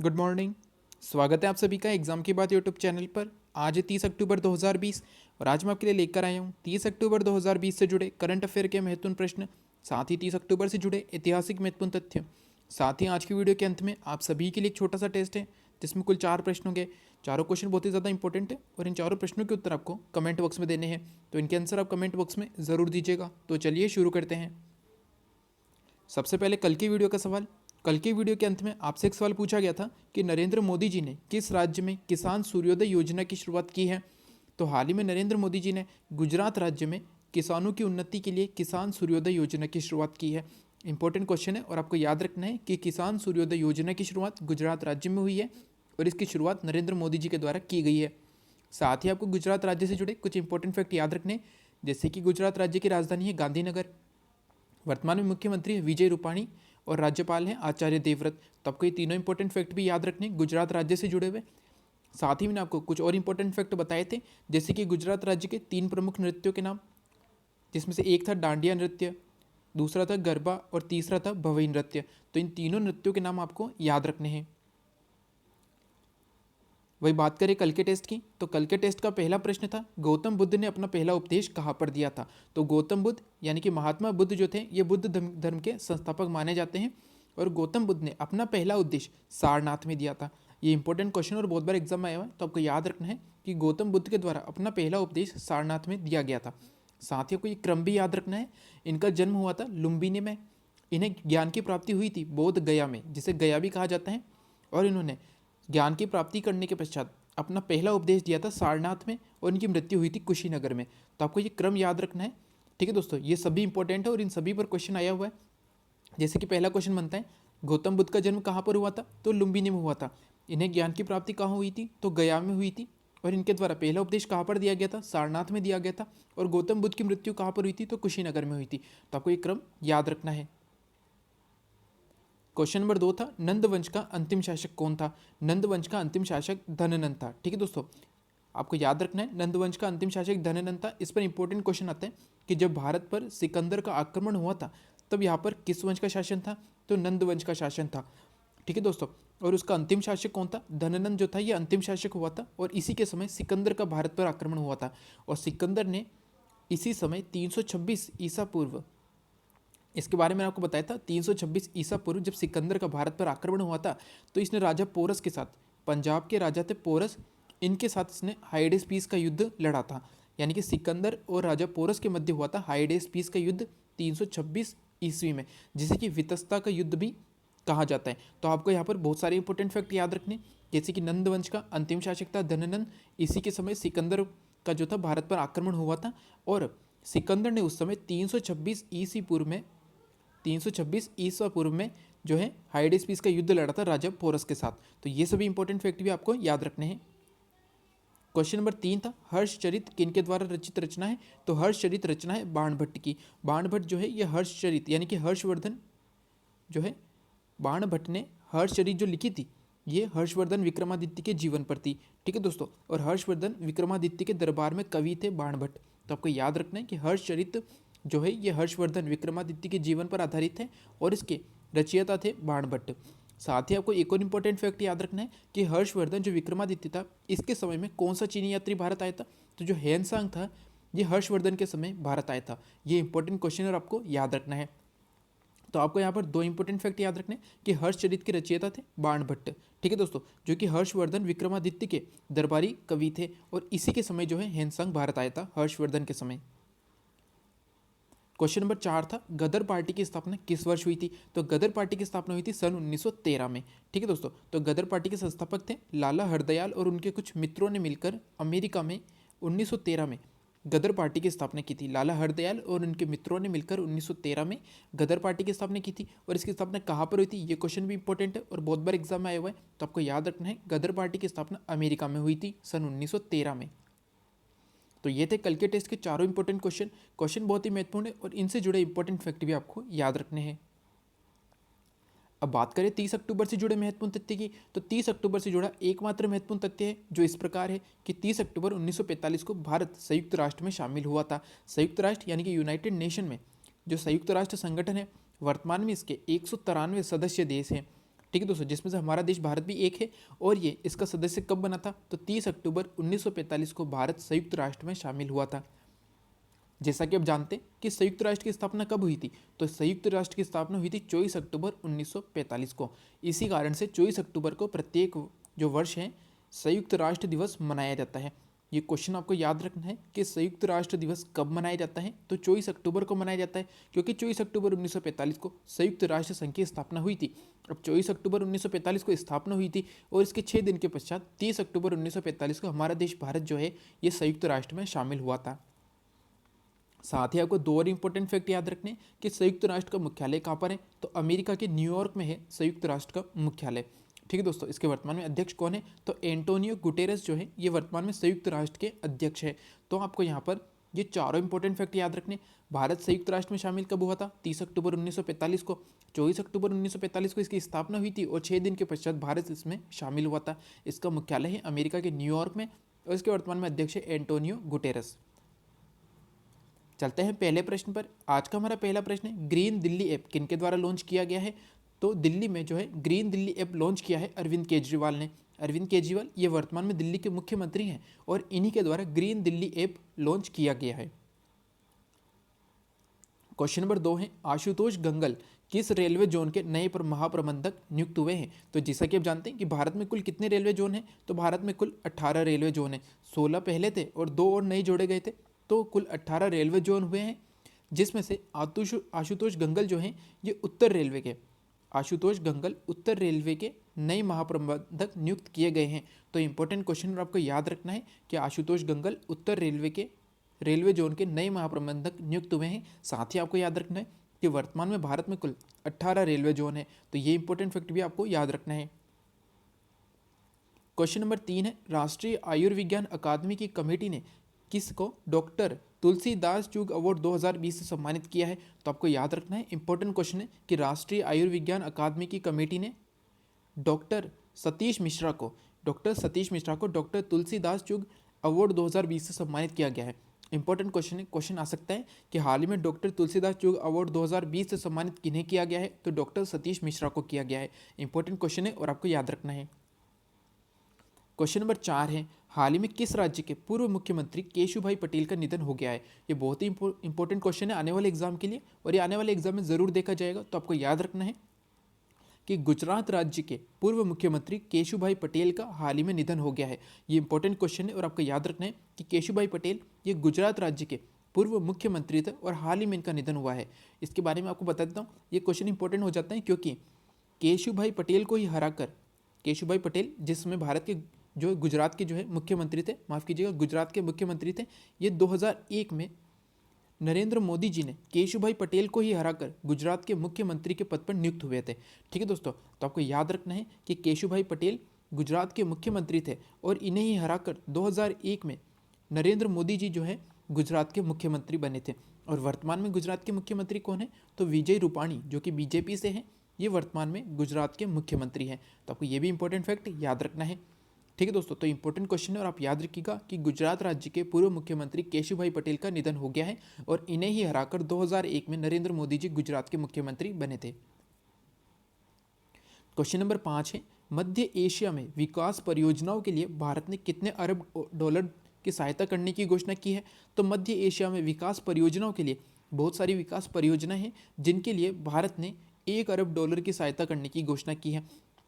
Good morning. स्वागत है आप सभी का एग्जाम की बात यूट्यूब चैनल पर। आज है 30 अक्टूबर 2020 और आज मैं आपके लिए लेकर आया हूँ 30 अक्टूबर 2020 से जुड़े करंट अफेयर के महत्वपूर्ण प्रश्न, साथ ही 30 अक्टूबर से जुड़े ऐतिहासिक महत्वपूर्ण तथ्य। साथ ही आज की वीडियो के अंत में आप सभी के लिए एक छोटा सा टेस्ट है जिसमें कुल 4 प्रश्न होंगे। चारों क्वेश्चन बहुत ही ज़्यादा इंपॉर्टेंट है और इन चारों प्रश्नों के उत्तर आपको कमेंट बॉक्स में देने हैं, तो इनके आंसर आप कमेंट बॉक्स में ज़रूर दीजिएगा। तो चलिए शुरू करते हैं। सबसे पहले कल की वीडियो का सवाल। कल की वीडियो के अंत में आपसे एक सवाल पूछा गया था कि नरेंद्र मोदी जी ने किस राज्य में किसान सूर्योदय योजना की शुरुआत की है। तो हाल ही में नरेंद्र मोदी जी ने गुजरात राज्य में किसानों की उन्नति के लिए किसान सूर्योदय योजना की शुरुआत की है। इंपॉर्टेंट क्वेश्चन है और आपको याद रखना है कि किसान सूर्योदय योजना की शुरुआत गुजरात राज्य में हुई है और इसकी शुरुआत नरेंद्र मोदी जी के द्वारा की गई है। साथ ही आपको गुजरात राज्य से जुड़े कुछ इंपॉर्टेंट फैक्ट याद रखने, जैसे कि गुजरात राज्य की राजधानी है गांधीनगर, वर्तमान में मुख्यमंत्री है विजय रूपाणी और राज्यपाल हैं आचार्य देवव्रत। तो आपको ये तीनों इंपॉर्टेंट फैक्ट भी याद रखने गुजरात राज्य से जुड़े हुए। साथ ही मैंने आपको कुछ और इंपॉर्टेंट फैक्ट बताए थे, जैसे कि गुजरात राज्य के 3 प्रमुख नृत्यों के नाम, जिसमें से एक था डांडिया नृत्य, दूसरा था गरबा और तीसरा था भवई नृत्य। तो इन तीनों नृत्यों के नाम आपको याद रखने हैं। वही बात करें कल के टेस्ट की, तो कल के टेस्ट का पहला प्रश्न था गौतम बुद्ध ने अपना पहला उपदेश कहाँ पर दिया था। तो गौतम बुद्ध यानी कि महात्मा बुद्ध जो थे ये बुद्ध धर्म के संस्थापक माने जाते हैं और गौतम बुद्ध ने अपना पहला उपदेश सारनाथ में दिया था। ये इंपॉर्टेंट क्वेश्चन और बहुत बार एग्जाम में आया हुआ है, तो आपको याद रखना है कि गौतम बुद्ध के द्वारा अपना पहला उपदेश सारनाथ में दिया गया था। साथ ही आपको ये क्रम भी याद रखना है। इनका जन्म हुआ था लुम्बिनी में, इन्हें ज्ञान की प्राप्ति हुई थी बोध गया में, जिसे गया भी कहा जाता है, और इन्होंने ज्ञान की प्राप्ति करने के पश्चात अपना पहला उपदेश दिया था सारनाथ में और इनकी मृत्यु हुई थी कुशीनगर में। तो आपको ये क्रम याद रखना है। ठीक है दोस्तों, ये सभी इंपॉर्टेंट है और इन सभी पर क्वेश्चन आया हुआ है। जैसे कि पहला क्वेश्चन बनता है गौतम बुद्ध का जन्म कहाँ पर हुआ था, तो लुम्बिनी में हुआ था। इन्हें ज्ञान की प्राप्ति कहाँ हुई थी, तो गया में हुई थी। और इनके द्वारा पहला उपदेश कहाँ पर दिया गया था, सारनाथ में दिया गया था। और गौतम बुद्ध की मृत्यु कहाँ पर हुई थी, तो कुशीनगर में हुई थी। तो आपको ये क्रम याद रखना है। क्वेश्चन नंबर 2 था नंद वंश का अंतिम शासक कौन था। नंद वंश का अंतिम शासक धननंद था। ठीक है दोस्तों, आपको याद रखना है नंद वंश का अंतिम शासक धननंद था। इस पर इंपॉर्टेंट क्वेश्चन आता है कि जब भारत पर सिकंदर का आक्रमण हुआ था तब यहाँ पर किस वंश का शासन था, तो नंद वंश का शासन था। ठीक है दोस्तों, और उसका अंतिम शासक कौन था, धननंद जो था ये अंतिम शासक हुआ था और इसी के समय सिकंदर का भारत पर आक्रमण हुआ था। और सिकंदर ने इसी समय 326 ईसा पूर्व, इसके बारे में आपको बताया था, 326 ईसा पूर्व जब सिकंदर का भारत पर आक्रमण हुआ था तो इसने राजा पोरस के साथ, पंजाब के राजा थे पोरस, इनके साथ इसने हाइडेस पीस का युद्ध लड़ा था। यानी कि सिकंदर और राजा पोरस के मध्य हुआ था हाइडेस पीस का युद्ध 326 ईस्वी में, जिसे कि वितस्ता का युद्ध भी कहा जाता है। तो आपको यहाँ पर बहुत सारे इंपॉर्टेंट फैक्ट याद रखने, जैसे कि नंद वंश का अंतिम शासक था धननंद, इसी के समय सिकंदर का जो था भारत पर आक्रमण हुआ था और सिकंदर ने उस समय 326 ईसी पूर्व में, 326 ईसा पूर्व में जो है हाइडेस पीस का युद्ध लड़ा था राजा पोरस के साथ। तो ये सभी इंपॉर्टेंट फैक्ट भी आपको याद रखने हैं। क्वेश्चन नंबर 3 था हर्षचरित किनके द्वारा रचित रचना है। तो हर्षचरित रचना है बाणभट्ट की। बाणभट्ट जो है ये हर्षचरित यानी कि हर्षवर्धन जो है, बाणभट्ट ने हर्षचरित जो लिखी थी ये हर्षवर्धन विक्रमादित्य के जीवन पर थी। ठीक है दोस्तों, और हर्षवर्धन विक्रमादित्य के दरबार में कवि थे बाणभट्ट। तो आपको याद रखना है कि हर्षचरित जो है ये हर्षवर्धन विक्रमादित्य के जीवन पर आधारित है और इसके रचयिता थे बाणभट्ट। साथ ही आपको एक और इंपॉर्टेंट फैक्ट याद रखना है कि हर्षवर्धन जो विक्रमादित्य था इसके समय में कौन सा चीनी यात्री भारत आया था, तो जो हेनसांग था ये हर्षवर्धन के समय भारत आया था। ये इंपॉर्टेंट क्वेश्चन और आपको याद रखना है। तो आपको यहाँ पर 2 इंपॉर्टेंट फैक्ट याद रखने कि हर्षचरित के रचयिता थे बाणभट्ट। ठीक है दोस्तों, जो कि हर्षवर्धन विक्रमादित्य के दरबारी कवि थे और इसी के समय जो है हेनसांग भारत आया था हर्षवर्धन के समय। क्वेश्चन नंबर 4 था गदर पार्टी की स्थापना किस वर्ष हुई थी। तो गदर पार्टी की स्थापना हुई थी सन 1913 में। ठीक है दोस्तों, तो गदर पार्टी के संस्थापक थे लाला हरदयाल और उनके कुछ मित्रों ने मिलकर अमेरिका में 1913 में गदर पार्टी की स्थापना की थी। लाला हरदयाल और उनके मित्रों ने मिलकर 1913 में गदर पार्टी की स्थापना की थी। और इसकी स्थापना कहाँ पर हुई थी, ये क्वेश्चन भी इंपॉर्टेंट है और बहुत बार एग्जाम में आया हुआ है। तो आपको याद रखना है गदर पार्टी की स्थापना अमेरिका में हुई थी सन 1913 में। तो ये थे कल के टेस्ट के चारों इंपॉर्टेंट क्वेश्चन। क्वेश्चन बहुत ही महत्वपूर्ण है और इनसे जुड़े इंपॉर्टेंट फैक्ट भी आपको याद रखने हैं। अब बात करें 30 अक्टूबर से जुड़े महत्वपूर्ण तथ्य की, तो 30 अक्टूबर से जुड़ा एकमात्र महत्वपूर्ण तथ्य है जो इस प्रकार है कि 30 अक्टूबर 1945 को भारत संयुक्त राष्ट्र में शामिल हुआ था। संयुक्त राष्ट्र यानी कि यूनाइटेड नेशन में, जो संयुक्त राष्ट्र संगठन है, वर्तमान में इसके 193 सदस्य देश हैं। ठीक है दोस्तों, जिसमें से हमारा देश भारत भी एक है। और ये इसका सदस्य कब बना था? तो 30 अक्टूबर 1945 को भारत संयुक्त राष्ट्र में शामिल हुआ था। जैसा कि आप जानते हैं कि संयुक्त राष्ट्र की स्थापना कब हुई थी? तो संयुक्त राष्ट्र की स्थापना हुई थी 24 अक्टूबर 1945 को। इसी कारण से 24 अक्टूबर को प्रत्येक जो वर्ष है संयुक्त राष्ट्र दिवस मनाया जाता है। ये क्वेश्चन आपको याद रखना है कि संयुक्त राष्ट्र दिवस कब मनाया जाता है? तो 24 अक्टूबर को मनाया जाता है, क्योंकि 24 अक्टूबर 1945 को संयुक्त राष्ट्र संघ की स्थापना हुई थी। अब 24 अक्टूबर 1945 को स्थापना हुई थी और इसके 6 दिन के पश्चात 30 अक्टूबर 1945 को हमारा देश भारत जो है ये संयुक्त राष्ट्र में शामिल हुआ था। साथ ही आपको दो और इंपॉर्टेंट फैक्ट याद रखने कि संयुक्त राष्ट्र का मुख्यालय कहाँ पर है? तो अमेरिका के न्यूयॉर्क में है संयुक्त राष्ट्र का मुख्यालय। ठीक है दोस्तों, इसके वर्तमान में अध्यक्ष कौन है? तो एंटोनियो गुटेरेस जो है ये वर्तमान में संयुक्त राष्ट्र के अध्यक्ष है। तो आपको यहाँ पर ये चारों इंपॉर्टेंट फैक्ट याद रखने। भारत संयुक्त राष्ट्र में शामिल कब हुआ था? 30 अक्टूबर 1945 को। 24 अक्टूबर 1945 को इसकी स्थापना हुई थी और 6 दिन के पश्चात भारत इसमें शामिल हुआ था। इसका मुख्यालय है अमेरिका के न्यूयॉर्क में और इसके वर्तमान में अध्यक्ष है एंटोनियो गुटेरेस। चलते हैं पहले प्रश्न पर। आज का हमारा पहला प्रश्न है, ग्रीन दिल्ली ऐप किनके द्वारा लॉन्च किया गया है? तो दिल्ली में जो है ग्रीन दिल्ली ऐप लॉन्च किया है अरविंद केजरीवाल ने। अरविंद केजरीवाल ये वर्तमान में दिल्ली के मुख्यमंत्री हैं और इन्हीं के द्वारा ग्रीन दिल्ली ऐप लॉन्च किया गया है। क्वेश्चन नंबर 2 है, आशुतोष गंगल किस रेलवे जोन के नए महाप्रबंधक नियुक्त हुए हैं? तो जैसा कि आप जानते हैं कि भारत में कुल कितने रेलवे जोन हैं? तो भारत में कुल 18 रेलवे जोन हैं। 16 पहले थे और 2 और नए जोड़े गए थे, तो कुल 18 रेलवे जोन हुए हैं, जिसमें से आशुतोष गंगल जो हैं ये उत्तर रेलवे के आशुतोष गंगल उत्तर रेलवे के नए महाप्रबंधक नियुक्त किए गए हैं। तो इंपॉर्टेंट क्वेश्चन आपको याद रखना है कि आशुतोष गंगल उत्तर रेलवे के रेलवे जोन के नए महाप्रबंधक नियुक्त हुए हैं। साथ ही आपको याद रखना है कि वर्तमान में भारत में कुल 18 रेलवे जोन है। तो ये इंपॉर्टेंट फैक्ट भी आपको याद रखना है। क्वेश्चन नंबर 3 है, राष्ट्रीय आयुर्विज्ञान अकादमी की कमेटी ने किसको डॉक्टर तुलसीदास चुग अवार्ड 2020 से सम्मानित किया है? तो आपको याद रखना है, इंपॉर्टेंट क्वेश्चन है कि राष्ट्रीय आयुर्विज्ञान अकादमी की कमेटी ने डॉक्टर सतीश मिश्रा को डॉक्टर तुलसीदास चुग अवार्ड 2020 से सम्मानित किया गया है। इंपॉर्टेंट क्वेश्चन है, क्वेश्चन आ सकता है कि हाल ही में डॉक्टर तुलसीदास चुग अवार्ड 2020 से सम्मानित किन्हें किया गया है? तो डॉक्टर सतीश मिश्रा को किया गया है। इंपॉर्टेंट क्वेश्चन है और आपको याद रखना है। क्वेश्चन नंबर 4 है, हाल ही में किस राज्य के पूर्व मुख्यमंत्री केशुभाई पटेल का निधन हो गया है? ये बहुत ही इंपॉर्टेंट क्वेश्चन है आने वाले एग्जाम के लिए और ये आने वाले एग्जाम में जरूर देखा जाएगा। तो आपको याद रखना है कि गुजरात राज्य के पूर्व मुख्यमंत्री केशुभाई पटेल का हाल ही में निधन हो गया है। ये इंपॉर्टेंट क्वेश्चन है और आपको याद रखना है कि केशुभाई पटेल ये गुजरात राज्य के पूर्व मुख्यमंत्री थे और हाल ही में इनका निधन हुआ है। इसके बारे में आपको बता देता हूँ, ये क्वेश्चन इंपॉर्टेंट हो जाता है क्योंकि केशुभाई पटेल को ही हराकर केशुभाई पटेल जिस समय भारत के जो गुजरात के जो है मुख्यमंत्री थे, माफ़ कीजिएगा गुजरात के मुख्यमंत्री थे, ये 2001 में नरेंद्र मोदी जी ने केशुभाई पटेल को ही हराकर गुजरात के मुख्यमंत्री के पद पर नियुक्त हुए थे। ठीक है दोस्तों, तो आपको याद रखना है कि केशुभाई पटेल गुजरात के मुख्यमंत्री थे और इन्हें ही हराकर 2001 में नरेंद्र मोदी जी जो है गुजरात के मुख्यमंत्री बने थे। और वर्तमान में गुजरात के मुख्यमंत्री कौन है? तो विजय रूपाणी जो कि बीजेपी से हैं, ये वर्तमान में गुजरात के मुख्यमंत्री हैं। तो आपको ये भी इंपॉर्टेंट फैक्ट याद रखना है। ठीक है दोस्तों, तो इंपॉर्टेंट क्वेश्चन है और आप याद रखिएगा कि गुजरात राज्य के पूर्व मुख्यमंत्री केशुभाई पटेल का निधन हो गया है और इन्हें ही हराकर 2001 में नरेंद्र मोदी जी गुजरात के मुख्यमंत्री बने थे। क्वेश्चन नंबर 5 है, मध्य एशिया में विकास परियोजनाओं के लिए भारत ने कितने अरब डॉलर की सहायता करने की घोषणा की है? तो मध्य एशिया में विकास परियोजनाओं के लिए बहुत सारी विकास परियोजनाएं हैं जिनके लिए भारत ने 1 अरब डॉलर की सहायता करने की घोषणा की है।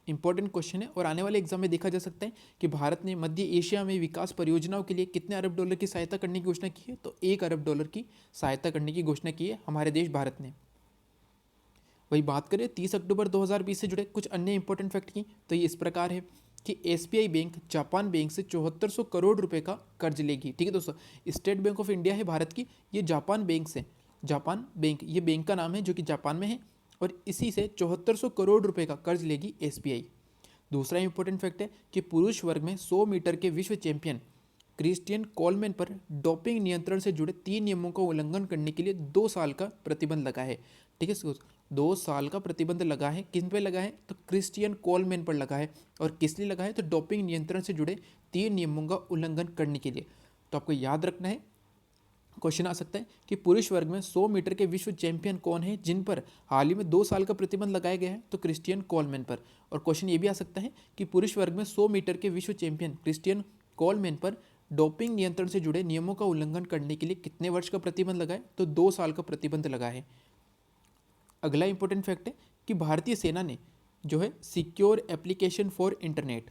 इंपॉर्टेंट क्वेश्चन है और आने वाले एग्जाम में देखा जा सकता है कि भारत ने मध्य एशिया में विकास परियोजनाओं के लिए कितने अरब डॉलर की सहायता करने की घोषणा की है? तो 1 अरब डॉलर की सहायता करने की घोषणा की है हमारे देश भारत ने। वही बात करें 30 अक्टूबर 2020 से जुड़े कुछ अन्य इंपॉर्टेंट फैक्ट की, तो ये इस प्रकार है कि SBI बैंक जापान बैंक से 7400 करोड़ रुपए का कर्ज लेगी। ठीक है दोस्तों, स्टेट बैंक ऑफ इंडिया है भारत की, ये जापान बैंक ये बैंक का नाम है जो कि जापान में है और इसी से 7400 करोड़ रुपए का कर्ज लेगी SBI। दूसरा इंपॉर्टेंट फैक्ट है कि पुरुष वर्ग में 100 मीटर के विश्व चैंपियन क्रिस्टियन कोलमैन पर डोपिंग नियंत्रण से जुड़े 3 नियमों का उल्लंघन करने के लिए 2 साल का प्रतिबंध लगा है। ठीक है, 2 साल का प्रतिबंध लगा है। किन पे लगा है? तो क्रिस्टियन कोलमैन पर लगा है। और किस लिए लगा है? तो डोपिंग नियंत्रण से जुड़े 3 नियमों का उल्लंघन करने के लिए। तो आपको याद रखना है क्वेश्चन आ सकता है कि पुरुष वर्ग में 100 मीटर के विश्व चैंपियन कौन है जिन पर हाल ही में 2 साल का प्रतिबंध लगाया गया है, तो क्रिस्टियन कोलमैन पर। और क्वेश्चन ये भी आ सकता है कि पुरुष वर्ग में 100 मीटर के विश्व चैंपियन क्रिस्टियन कोलमैन पर डोपिंग नियंत्रण से जुड़े नियमों का उल्लंघन करने के लिए कितने वर्ष का प्रतिबंध लगा है, तो 2 साल का प्रतिबंध लगा है। अगला इंपॉर्टेंट फैक्ट है कि भारतीय सेना ने जो है सिक्योर एप्लीकेशन फॉर इंटरनेट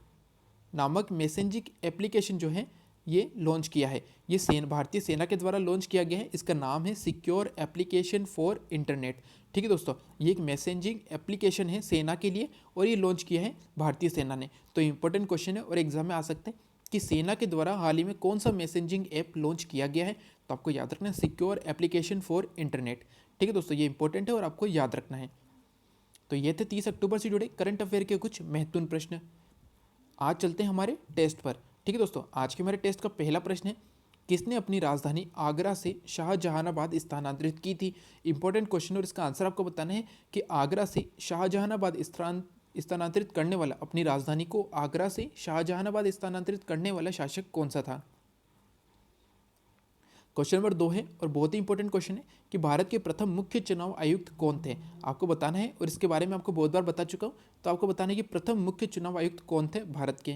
नामक मैसेजिंग एप्लीकेशन जो है ये लॉन्च किया है। ये भारतीय सेना के द्वारा लॉन्च किया गया है। इसका नाम है सिक्योर एप्लीकेशन फॉर इंटरनेट। ठीक है दोस्तों, ये एक मैसेजिंग एप्लीकेशन है सेना के लिए और ये लॉन्च किया है भारतीय सेना ने। तो इंपॉर्टेंट क्वेश्चन है और एग्जाम में आ सकते हैं कि सेना के द्वारा हाल ही में कौन सा मैसेजिंग ऐप लॉन्च किया गया है, तो आपको याद रखना है सिक्योर एप्लीकेशन फॉर इंटरनेट। ठीक है दोस्तों, ये इंपॉर्टेंट है और आपको याद रखना है। तो ये थे 30 अक्टूबर से जुड़े करंट अफेयर के कुछ महत्वपूर्ण प्रश्न। आज चलते हैं हमारे टेस्ट पर। ठीक है दोस्तों, आज के हमारे टेस्ट का पहला प्रश्न है, किसने अपनी राजधानी आगरा से शाहजहानाबाद स्थानांतरित की थी। इंपॉर्टेंट क्वेश्चन और इसका आंसर आपको बताना है कि आगरा से शाहजहानाबाद स्थानांतरित करने वाला, अपनी राजधानी को आगरा से शाहजहानाबाद स्थानांतरित करने वाला शासक कौन सा था। क्वेश्चन नंबर 2 है और बहुत ही इंपॉर्टेंट क्वेश्चन है कि भारत के प्रथम मुख्य चुनाव आयुक्त कौन थे। आपको बताना है और इसके बारे में आपको बहुत बार बता चुका हूं, तो आपको बताना है कि प्रथम मुख्य चुनाव आयुक्त कौन थे भारत के।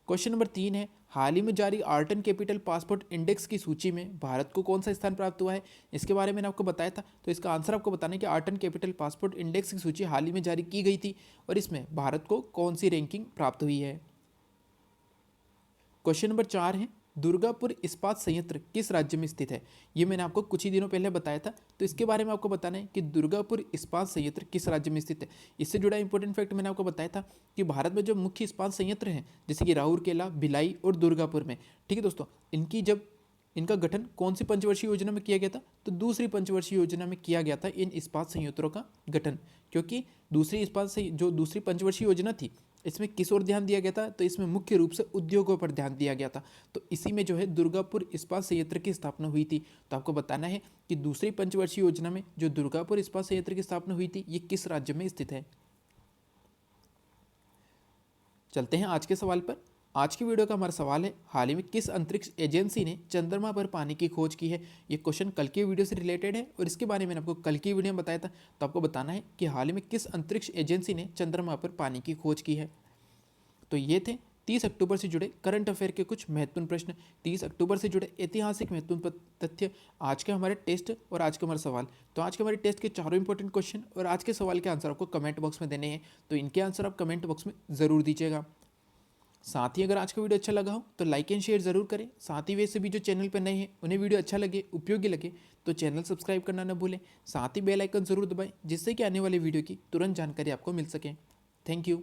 क्वेश्चन नंबर 3 है, हाल ही में जारी art and capital passport index की सूची में भारत को कौन सा स्थान प्राप्त हुआ है। इसके बारे में मैंने आपको बताया था, तो इसका आंसर आपको बताना है कि art and capital passport index की सूची हाल ही में जारी की गई थी और इसमें भारत को कौन सी रैंकिंग प्राप्त हुई है। क्वेश्चन नंबर 4 है, दुर्गापुर इस्पात संयंत्र किस राज्य में स्थित है। ये मैंने आपको कुछ ही दिनों पहले बताया था, तो इसके बारे में आपको बताना है कि दुर्गापुर इस्पात संयंत्र किस राज्य में स्थित है। इससे जुड़ा इंपॉर्टेंट फैक्ट मैंने आपको बताया था कि भारत में जो मुख्य इस्पात संयंत्र हैं जैसे कि राउरकेला, भिलाई और दुर्गापुर में, ठीक है दोस्तों, इनका गठन कौन सी पंचवर्षीय योजना में किया गया था, तो दूसरी पंचवर्षीय योजना में किया गया था इन इस्पात संयंत्रों का गठन। क्योंकि दूसरी पंचवर्षीय योजना थी, इसमें किस ओर ध्यान दिया गया था, तो इसमें मुख्य रूप से उद्योगों पर ध्यान दिया गया था। तो इसी में जो है दुर्गापुर इस्पात संयंत्र की स्थापना हुई थी। तो आपको बताना है कि दूसरी पंचवर्षीय योजना में जो दुर्गापुर इस्पात संयंत्र की स्थापना हुई थी, ये किस राज्य में स्थित है। चलते हैं आज के सवाल पर। आज की वीडियो का हमारा सवाल है, हाल ही में किस अंतरिक्ष एजेंसी ने चंद्रमा पर पानी की खोज की है। ये क्वेश्चन कल की वीडियो से रिलेटेड है और इसके बारे में मैंने आपको कल की वीडियो में बताया था। तो आपको बताना है कि हाल ही में किस अंतरिक्ष एजेंसी ने चंद्रमा पर पानी की खोज की है। तो ये थे 30 अक्टूबर से जुड़े करंट अफेयर के कुछ महत्वपूर्ण प्रश्न, 30 अक्टूबर से जुड़े ऐतिहासिक महत्वपूर्ण तथ्य, आज के हमारे टेस्ट और आज के हमारे सवाल। तो आज के हमारे टेस्ट के चारों इंपॉर्टेंट क्वेश्चन और आज के सवाल के आंसर आपको कमेंट बॉक्स में देने हैं, तो इनके आंसर आप कमेंट बॉक्स में ज़रूर दीजिएगा। साथ ही अगर आज का वीडियो अच्छा लगा हो तो लाइक एंड शेयर ज़रूर करें। साथ ही वैसे भी जो चैनल पर नए हैं उन्हें वीडियो अच्छा लगे, उपयोगी लगे, तो चैनल सब्सक्राइब करना न भूलें। साथ ही बेल आइकन ज़रूर दबाएं जिससे कि आने वाले वीडियो की तुरंत जानकारी आपको मिल सके। Thank you.